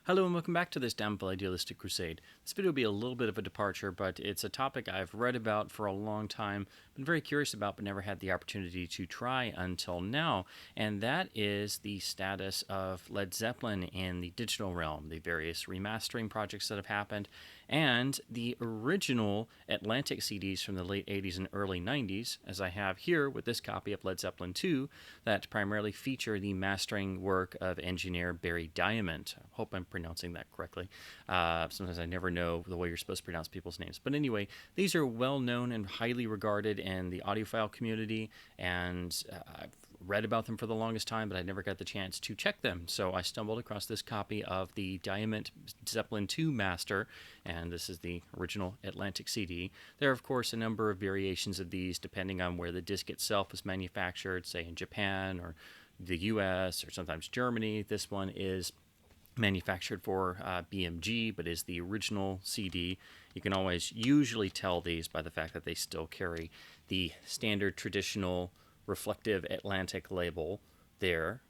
Hello and welcome back to this Downhill Idealistic Crusade. This video will be a little bit of a departure, but it's a topic I've read about for a long time, been very curious about, but never had the opportunity to try until now, and that is the status of Led Zeppelin in the digital realm, the various remastering projects that have happened, and the original Atlantic CDs from the late 80s and early 90s, as I have here with this copy of Led Zeppelin II, that primarily feature the mastering work of engineer Barry Diament. I hope I'm pronouncing that correctly. Sometimes I never know the way you're supposed to pronounce people's names. But anyway, these are well known and highly regarded in the audiophile community, and I've read about them for the longest time, but I never got the chance to check them. So I stumbled across this copy of the Diament Zeppelin II Master, and this is the original Atlantic CD. There are, of course, a number of variations of these depending on where the disc itself was manufactured, say in Japan or the US or sometimes Germany. This one is manufactured for BMG, but is the original CD. You can always usually tell these by the fact that they still carry the standard traditional reflective Atlantic label there.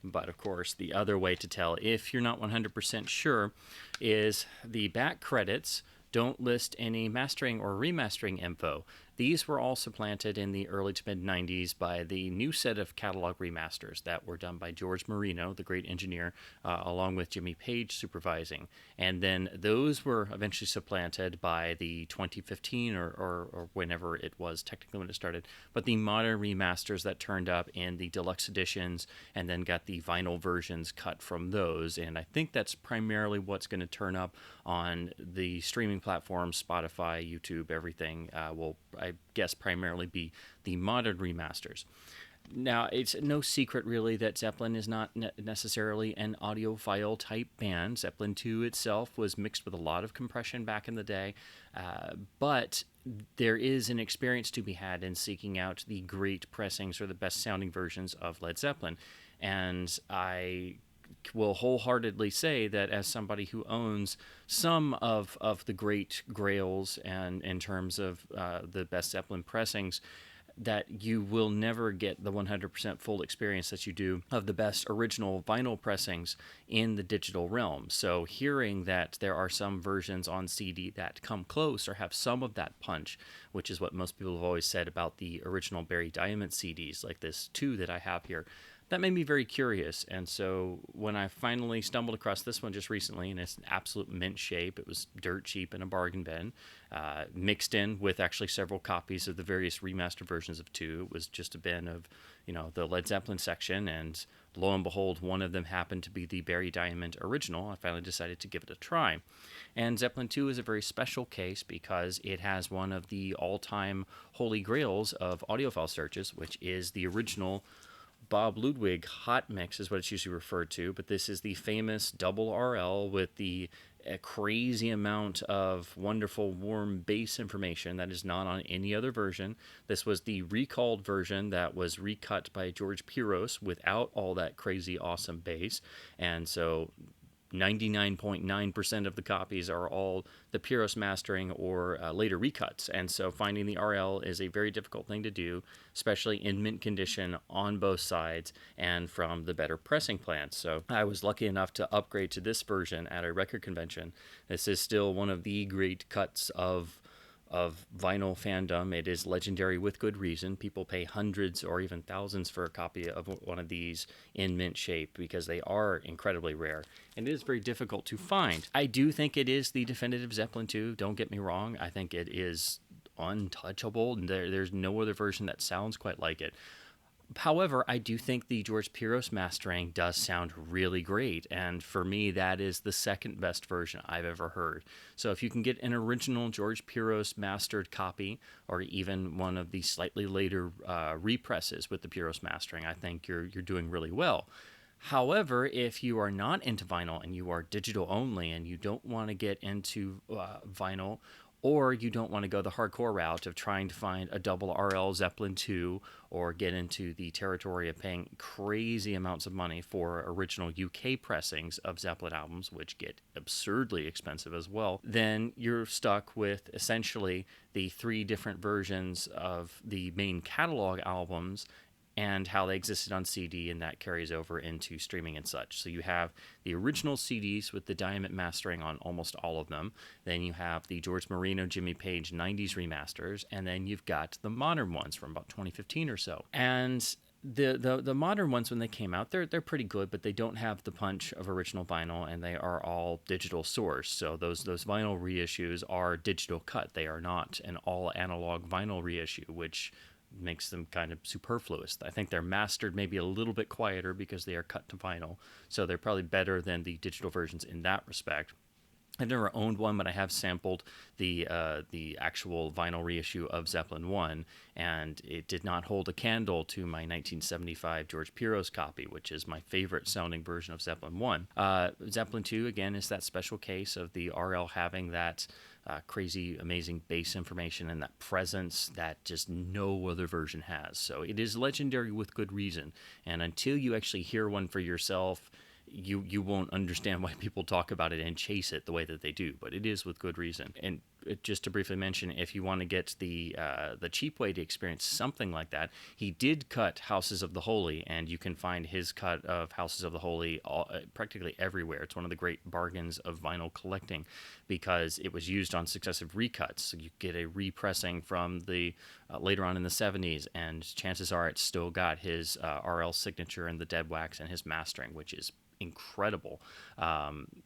But of course, the other way to tell, if you're not 100% sure, is the back credits don't list any mastering or remastering info. These were all supplanted in the early to mid 90s by the new set of catalog remasters that were done by George Marino, the great engineer, along with Jimmy Page supervising. And then those were eventually supplanted by the 2015 or whenever it was, technically when it started, but the modern remasters that turned up in the deluxe editions and then got the vinyl versions cut from those. And I think that's primarily what's going to turn up on the streaming platforms, Spotify, YouTube, everything will, I guess, primarily be the modern remasters. Now, it's no secret, really, that Zeppelin is not necessarily an audiophile type band. Zeppelin II itself was mixed with a lot of compression back in the day, but there is an experience to be had in seeking out the great pressings or the best sounding versions of Led Zeppelin. And I will wholeheartedly say that as somebody who owns some of the great grails and in terms of the best Zeppelin pressings, that you will never get the 100% full experience that you do of the best original vinyl pressings in the digital realm. So hearing that there are some versions on CD that come close or have some of that punch, which is what most people have always said about the original Barry Diament CDs, like this 2 that I have here, that made me very curious. And so when I finally stumbled across this one just recently, and it's an absolute mint shape, it was dirt cheap in a bargain bin, mixed in with actually several copies of the various remastered versions of 2. It was just a bin of, the Led Zeppelin section, and lo and behold, one of them happened to be the Barry Diament original. I finally decided to give it a try. And Zeppelin II is a very special case because it has one of the all-time holy grails of audiophile searches, which is the original Bob Ludwig hot mix is what it's usually referred to, but this is the famous double RL with the crazy amount of wonderful warm bass information that is not on any other version. This was the recalled version that was recut by George Piros without all that crazy awesome bass, and so 99.9% of the copies are all the Piros mastering or later recuts. And so finding the RL is a very difficult thing to do, especially in mint condition on both sides and from the better pressing plants. So I was lucky enough to upgrade to this version at a record convention. This is still one of the great cuts of vinyl fandom. It is legendary with good reason. People pay hundreds or even thousands for a copy of one of these in mint shape because they are incredibly rare, and it is very difficult to find. I do think it is the definitive Zeppelin II, don't get me wrong. I think it is untouchable, and there's no other version that sounds quite like it. However, I do think the George Piros mastering does sound really great, and for me, that is the second best version I've ever heard. So if you can get an original George Piros mastered copy, or even one of the slightly later represses with the Piros mastering, I think you're doing really well. However, if you are not into vinyl and you are digital only and you don't want to get into vinyl, or you don't want to go the hardcore route of trying to find a double RL Zeppelin II or get into the territory of paying crazy amounts of money for original UK pressings of Zeppelin albums, which get absurdly expensive as well, then you're stuck with essentially the 3 different versions of the main catalog albums and how they existed on CD, and that carries over into streaming and such. So you have the original CDs with the Diament mastering on almost all of them. Then you have the George Marino, Jimmy Page 90s remasters, and then you've got the modern ones from about 2015 or so. And the modern ones, when they came out, they're pretty good, but they don't have the punch of original vinyl, and they are all digital source. So those vinyl reissues are digital cut. They are not an all analog vinyl reissue, which makes them kind of superfluous. I think they're mastered maybe a little bit quieter because they are cut to vinyl, so they're probably better than the digital versions in that respect. I've never owned one, but I have sampled the actual vinyl reissue of Zeppelin I, and it did not hold a candle to my 1975 George Piro's copy, which is my favorite sounding version of Zeppelin I. Zeppelin II, again, is that special case of the RL having that crazy, amazing bass information and that presence that just no other version has. So it is legendary with good reason, and until you actually hear one for yourself, you won't understand why people talk about it and chase it the way that they do, but it is with good reason. And just to briefly mention, if you want to get the cheap way to experience something like that, he did cut Houses of the Holy, and you can find his cut of Houses of the Holy practically everywhere. It's one of the great bargains of vinyl collecting because it was used on successive recuts. So you get a repressing from the later on in the 70s, and chances are it's still got his RL signature and the dead wax and his mastering, which is incredible.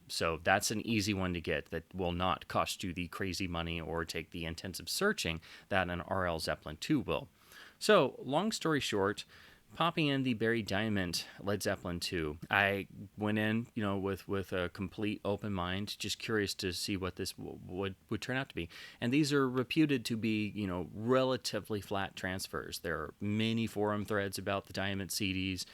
So that's an easy one to get that will not cost you the crazy money or take the intensive searching that an RL Zeppelin II will. So long story short, popping in the Barry Diament Led Zeppelin II, I went in, with a complete open mind, just curious to see what this would turn out to be. And these are reputed to be, relatively flat transfers. There are many forum threads about the Diament CDs.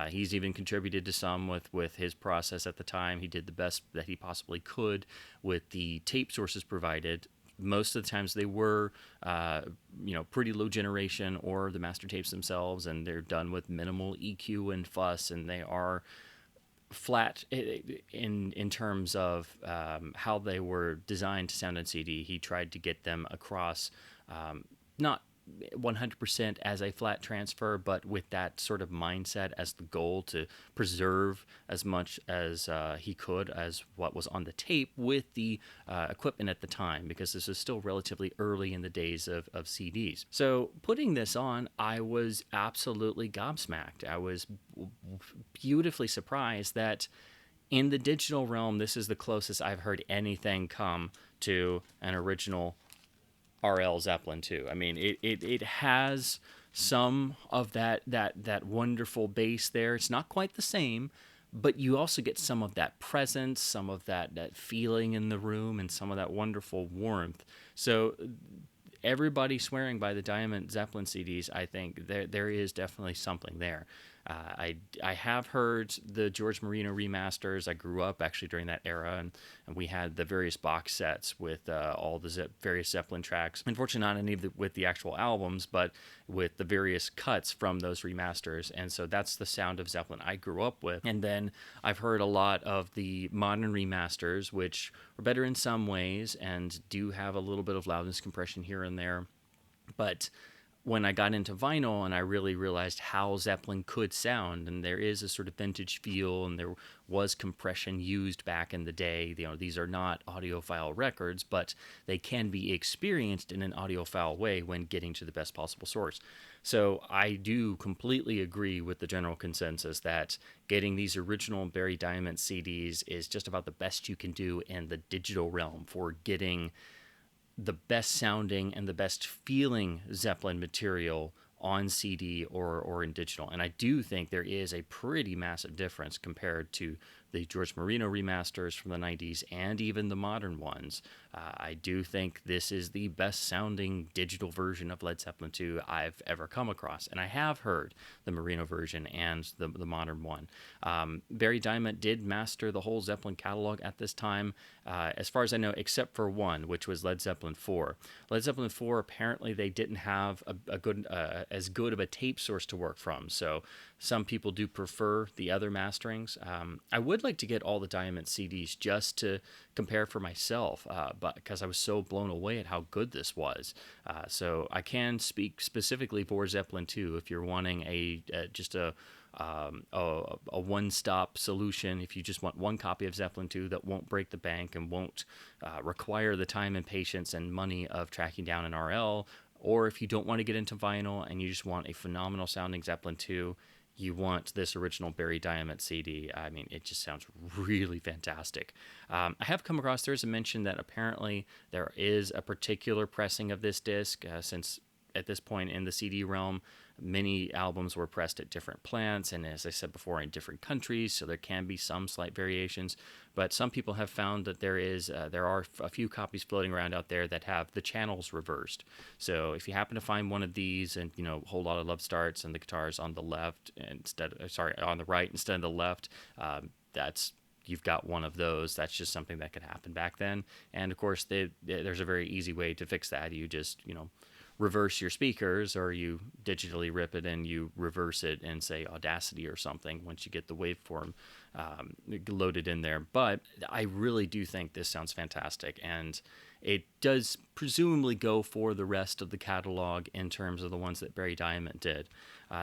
He's even contributed to some with his process at the time. He did the best that he possibly could with the tape sources provided. Most of the times they were, pretty low generation or the master tapes themselves, and they're done with minimal EQ and fuss, and they are flat in terms of how they were designed to sound on CD. He tried to get them across, not 100% as a flat transfer, but with that sort of mindset as the goal to preserve as much as he could as what was on the tape with the equipment at the time, because this is still relatively early in the days of CDs. So putting this on, I was absolutely gobsmacked. I was beautifully surprised that in the digital realm, this is the closest I've heard anything come to an original RL Zeppelin II. I mean, it has some of that wonderful bass there. It's not quite the same, but you also get some of that presence, some of that feeling in the room, and some of that wonderful warmth. So everybody swearing by the Diament Zeppelin CDs, I think there is definitely something there. I have heard the George Marino remasters. I grew up actually during that era, and we had the various box sets with all the various Zeppelin tracks. Unfortunately, not any with the actual albums, but with the various cuts from those remasters. And so that's the sound of Zeppelin I grew up with. And then I've heard a lot of the modern remasters, which are better in some ways and do have a little bit of loudness compression here and there. But when I got into vinyl and I really realized how Zeppelin could sound, and there is a sort of vintage feel, and there was compression used back in the day. These are not audiophile records, but they can be experienced in an audiophile way when getting to the best possible source. So I do completely agree with the general consensus that getting these original Barry Diament CDs is just about the best you can do in the digital realm for getting the best sounding and the best feeling Zeppelin material on CD or in digital. And I do think there is a pretty massive difference compared to the George Marino remasters from the 90s and even the modern ones. I do think this is the best sounding digital version of Led Zeppelin II I've ever come across. And I have heard the Marino version and the modern one. Barry Diament did master the whole Zeppelin catalog at this time, as far as I know, except for one, which was Led Zeppelin IV. Led Zeppelin IV, apparently they didn't have a good as good of a tape source to work from. So some people do prefer the other masterings. I would would like to get all the Diament CDs just to compare for myself, but because I was so blown away at how good this was. So I can speak specifically for Zeppelin II if you're wanting just a one-stop solution. If you just want one copy of Zeppelin II that won't break the bank and won't require the time and patience and money of tracking down an RL, or if you don't want to get into vinyl and you just want a phenomenal sounding Zeppelin II, you want this original Barry Diament CD. I mean, it just sounds really fantastic. I have come across, there's a mention that apparently there is a particular pressing of this disc, since at this point in the CD realm, many albums were pressed at different plants, and as I said before, in different countries, so there can be some slight variations. But some people have found that there are a few copies floating around out there that have the channels reversed. So if you happen to find one of these, and Whole Lot of Love starts and the guitars on the left on the right instead of the left, you've got one of those. That's just something that could happen back then. And of course, there's a very easy way to fix that. You just reverse your speakers, or you digitally rip it and you reverse it in, say, Audacity or something once you get the waveform loaded in there. But I really do think this sounds fantastic, and it does presumably go for the rest of the catalog in terms of the ones that Barry Diament did.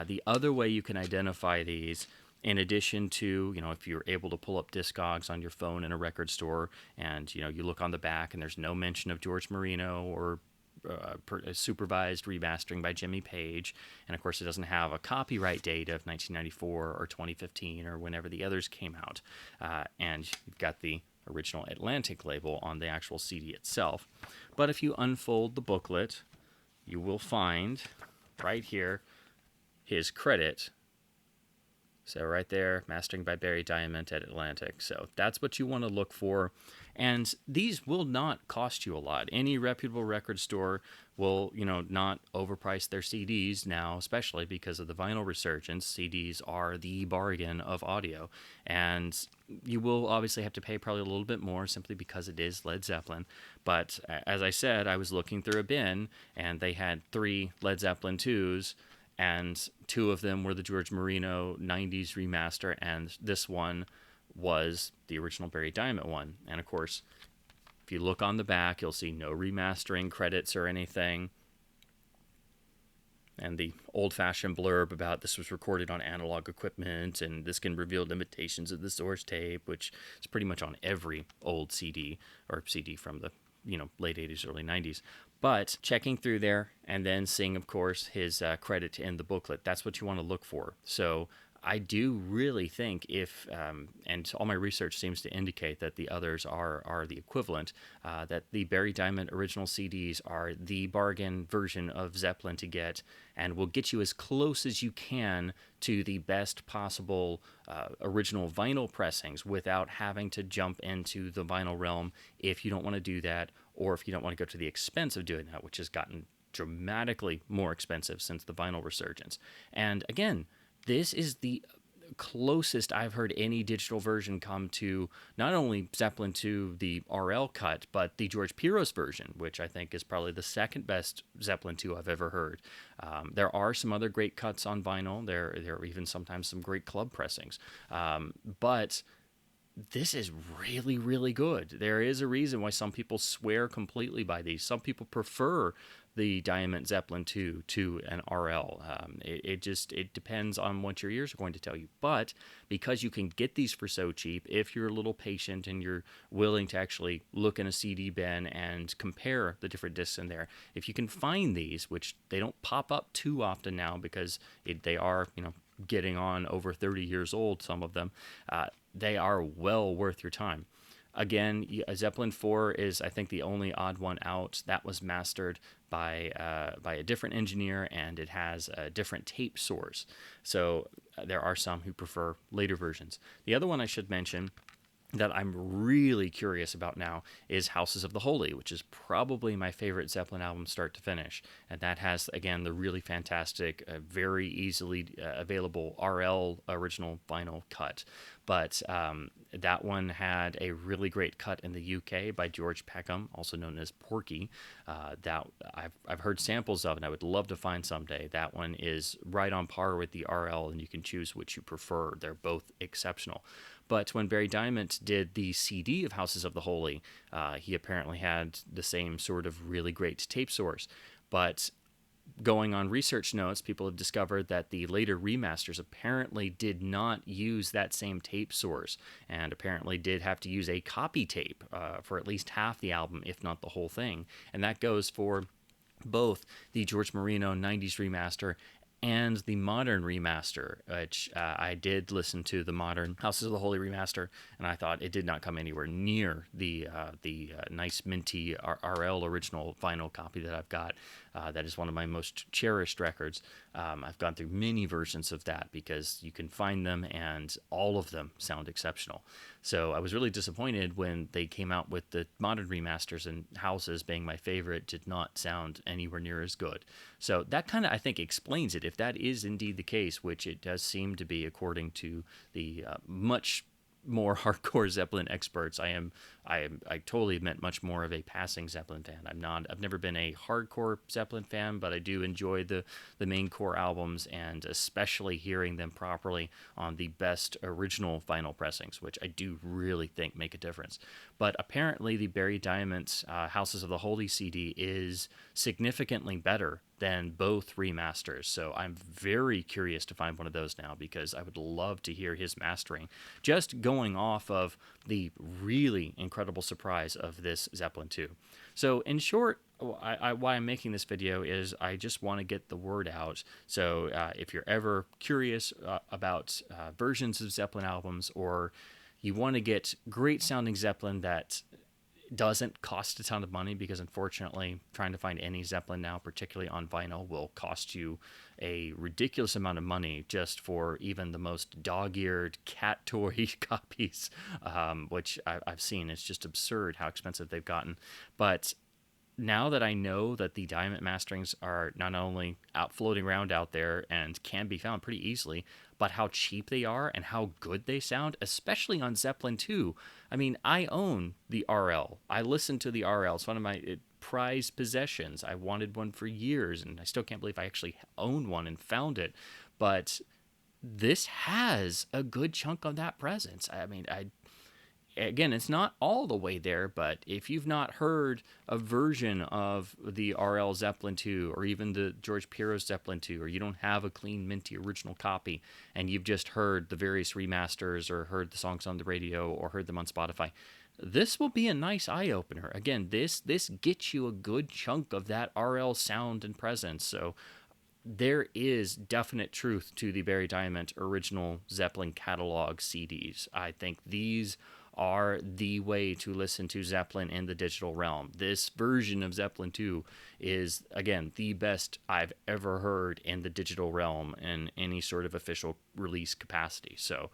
The other way you can identify these, in addition to, if you're able to pull up Discogs on your phone in a record store, and you look on the back and there's no mention of George Marino or supervised remastering by Jimmy Page, and of course it doesn't have a copyright date of 1994 or 2015 or whenever the others came out, and you've got the original Atlantic label on the actual CD itself. But if you unfold the booklet, you will find right here his credit. So right there, mastering by Barry Diament at Atlantic. So that's what you want to look for. And these will not cost you a lot. Any reputable record store will, not overprice their CDs now, especially because of the vinyl resurgence. CDs are the bargain of audio. And you will obviously have to pay probably a little bit more simply because it is Led Zeppelin. But as I said, I was looking through a bin, and they had 3 Led Zeppelin IIs, and 2 of them were the George Marino 90s remaster, and this one was the original Barry Diament one. And of course, if you look on the back, you'll see no remastering credits or anything. And the old-fashioned blurb about this was recorded on analog equipment, and this can reveal limitations of the source tape, which is pretty much on every old CD, or CD from the late 80s, early 90s. But checking through there and then seeing, of course, his credit in the booklet, that's what you want to look for. So I do really think and all my research seems to indicate that the others are the equivalent, that the Barry Diament original CDs are the bargain version of Zeppelin to get, and will get you as close as you can to the best possible original vinyl pressings without having to jump into the vinyl realm if you don't want to do that, or if you don't want to go to the expense of doing that, which has gotten dramatically more expensive since the vinyl resurgence. And again, this is the closest I've heard any digital version come to not only Zeppelin II, the RL cut, but the George Piros version, which I think is probably the second best Zeppelin II I've ever heard. There are some other great cuts on vinyl. There are even sometimes some great club pressings. But this is really, really good. There is a reason why some people swear completely by these. Some people prefer the Diament Zeppelin II to an RL. It depends on what your ears are going to tell you. But because you can get these for so cheap, if you're a little patient and you're willing to actually look in a CD bin and compare the different discs in there, if you can find these, which they don't pop up too often now because they are, getting on over 30 years old, some of them, they are well worth your time. Again, Zeppelin IV is, I think, the only odd one out. That was mastered by a different engineer, and it has a different tape source. So there are some who prefer later versions. The other one I should mention that I'm really curious about now is Houses of the Holy, which is probably my favorite Zeppelin album start to finish. And that has, again, the really fantastic, very easily available RL original vinyl cut. But that one had a really great cut in the UK by George Peckham, also known as Porky. That I've heard samples of, and I would love to find someday. That one is right on par with the RL, and you can choose which you prefer. They're both exceptional. But when Barry Diament did the CD of Houses of the Holy, he apparently had the same sort of really great tape source. But going on research notes, people have discovered that the later remasters apparently did not use that same tape source, and apparently did have to use a copy tape for at least half the album, if not the whole thing. And that goes for both the George Marino 90s remaster and the modern remaster, which I did listen to the modern Houses of the Holy remaster, and I thought it did not come anywhere near the nice minty RL original vinyl copy that I've got. That is one of my most cherished records. I've gone through many versions of that because you can find them, and all of them sound exceptional. So I was really disappointed when they came out with the modern remasters, and Houses, being my favorite, did not sound anywhere near as good. So that kind of, I think, explains it. If that is indeed the case, which it does seem to be according to the much more hardcore Zeppelin experts. I totally meant much more of a passing Zeppelin fan. I've never been a hardcore Zeppelin fan, but I do enjoy the main core albums, and especially hearing them properly on the best original vinyl pressings, which I do really think make a difference. But apparently the Barry Diamond Houses of the Holy CD is significantly better than both remasters. So I'm very curious to find one of those now, because I would love to hear his mastering. Just going off of the really incredible surprise of this Zeppelin II. So in short, why I'm making this video is I just want to get the word out. So if you're ever curious about versions of Zeppelin albums, or you want to get great sounding Zeppelin that doesn't cost a ton of money, because unfortunately trying to find any Zeppelin now, particularly on vinyl, will cost you a ridiculous amount of money just for even the most dog-eared cat toy copies, which I've seen. It's just absurd how expensive they've gotten. But now that I know that the Diamond masterings are not only floating around out there and can be found pretty easily, but how cheap they are and how good they sound, especially on Zeppelin II. I mean, I own the RL. I listen to the RL. It's one of my prized possessions. I wanted one for years, and I still can't believe I actually own one and found it. But this has a good chunk of that presence. I mean, again, it's not all the way there, but if you've not heard a version of the RL Zeppelin II, or even the George Pirro Zeppelin II, or you don't have a clean, minty original copy, and you've just heard the various remasters, or heard the songs on the radio, or heard them on Spotify, this will be a nice eye-opener. Again, this gets you a good chunk of that RL sound and presence. So there is definite truth to the Barry Diament original Zeppelin catalog CDs. I think these are the way to listen to Zeppelin in the digital realm. This version of Zeppelin 2 is, again, the best I've ever heard in the digital realm in any sort of official release capacity. So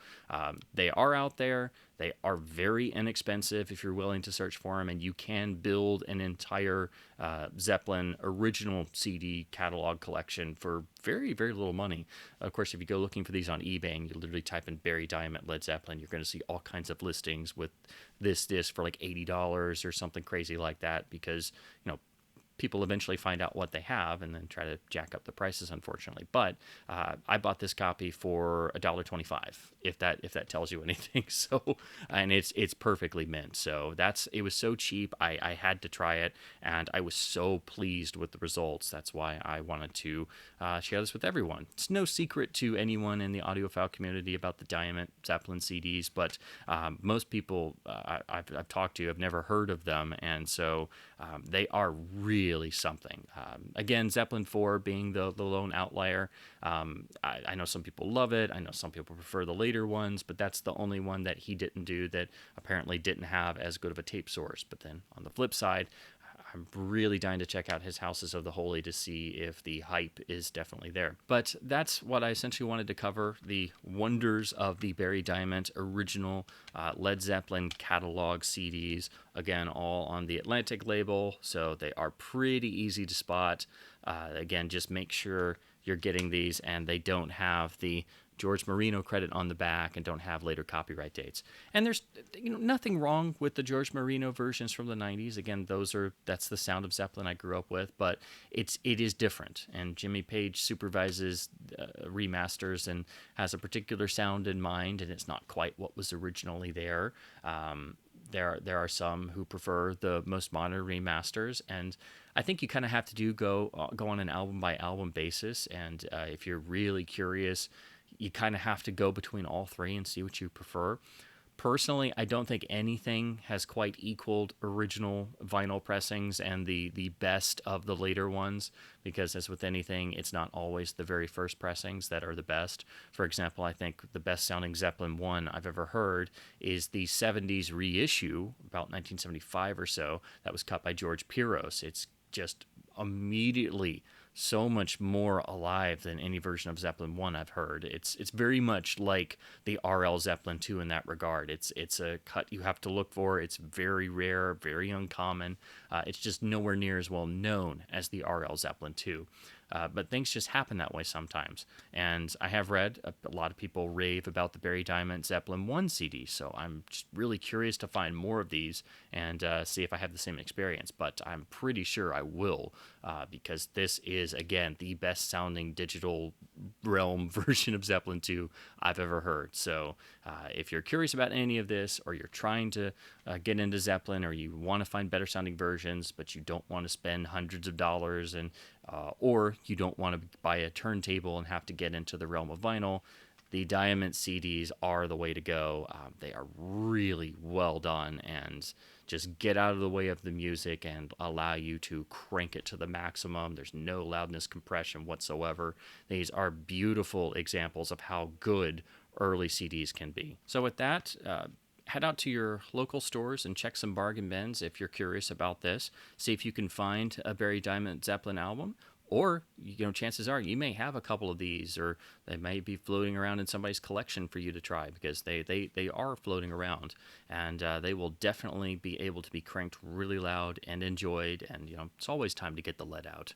they are out there. They are very inexpensive if you're willing to search for them, and you can build an entire Zeppelin original CD catalog collection for very, very little money. Of course, if you go looking for these on eBay and you literally type in Barry Diament Led Zeppelin, you're going to see all kinds of listings with this disc for like $80 or something crazy like that, because, you know, people eventually find out what they have and then try to jack up the prices, unfortunately. But I bought this copy for $1.25, if that tells you anything. So, and it's perfectly mint. So it was so cheap. I had to try it, and I was so pleased with the results. That's why I wanted to share this with everyone. It's no secret to anyone in the audiophile community about the Diament Zeppelin CDs, but most people I've talked to have never heard of them, and so they are really something. Again, Zeppelin 4 being the lone outlier. I know some people love it. I know some people prefer the later ones, but that's the only one that he didn't do that apparently didn't have as good of a tape source. But then on the flip side, I'm really dying to check out his Houses of the Holy to see if the hype is definitely there. But that's what I essentially wanted to cover, the wonders of the Barry Diament original Led Zeppelin catalog CDs. Again, all on the Atlantic label, so they are pretty easy to spot. Again, just make sure you're getting these and they don't have the George Marino credit on the back and don't have later copyright dates. And there's nothing wrong with the George Marino versions from the 90s. Again, that's the sound of Zeppelin I grew up with, but it is different. And Jimmy Page supervises remasters and has a particular sound in mind, and it's not quite what was originally there. There are some who prefer the most modern remasters, and I think you kind of have to go on an album by album basis. And if you're really curious, you kind of have to go between all three and see what you prefer. Personally, I don't think anything has quite equaled original vinyl pressings and the best of the later ones, because as with anything, it's not always the very first pressings that are the best. For example, I think the best sounding Zeppelin I I've ever heard is the 70s reissue, about 1975 or so, that was cut by George Piros. It's just immediately so much more alive than any version of Zeppelin I I've heard. It's very much like the RL Zeppelin II in that regard. It's a cut you have to look for. It's very rare, very uncommon. It's just nowhere near as well known as the RL Zeppelin II. But things just happen that way sometimes. And I have read a lot of people rave about the Barry Diament Zeppelin I CD, so I'm just really curious to find more of these and see if I have the same experience. But I'm pretty sure I will, because this is, again, the best sounding digital realm version of Zeppelin II I've ever heard. So if you're curious about any of this, or you're trying to get into Zeppelin, or you want to find better sounding versions, but you don't want to spend hundreds of dollars, and or you don't want to buy a turntable and have to get into the realm of vinyl, the Diament CDs are the way to go. They are really well done and just get out of the way of the music and allow you to crank it to the maximum. There's no loudness compression whatsoever. These are beautiful examples of how good early CDs can be. So with that, head out to your local stores and check some bargain bins if you're curious about this. See if you can find a Barry Diament Zeppelin album, or chances are you may have a couple of these, or they may be floating around in somebody's collection for you to try, because they are floating around, and they will definitely be able to be cranked really loud and enjoyed. And it's always time to get the lead out.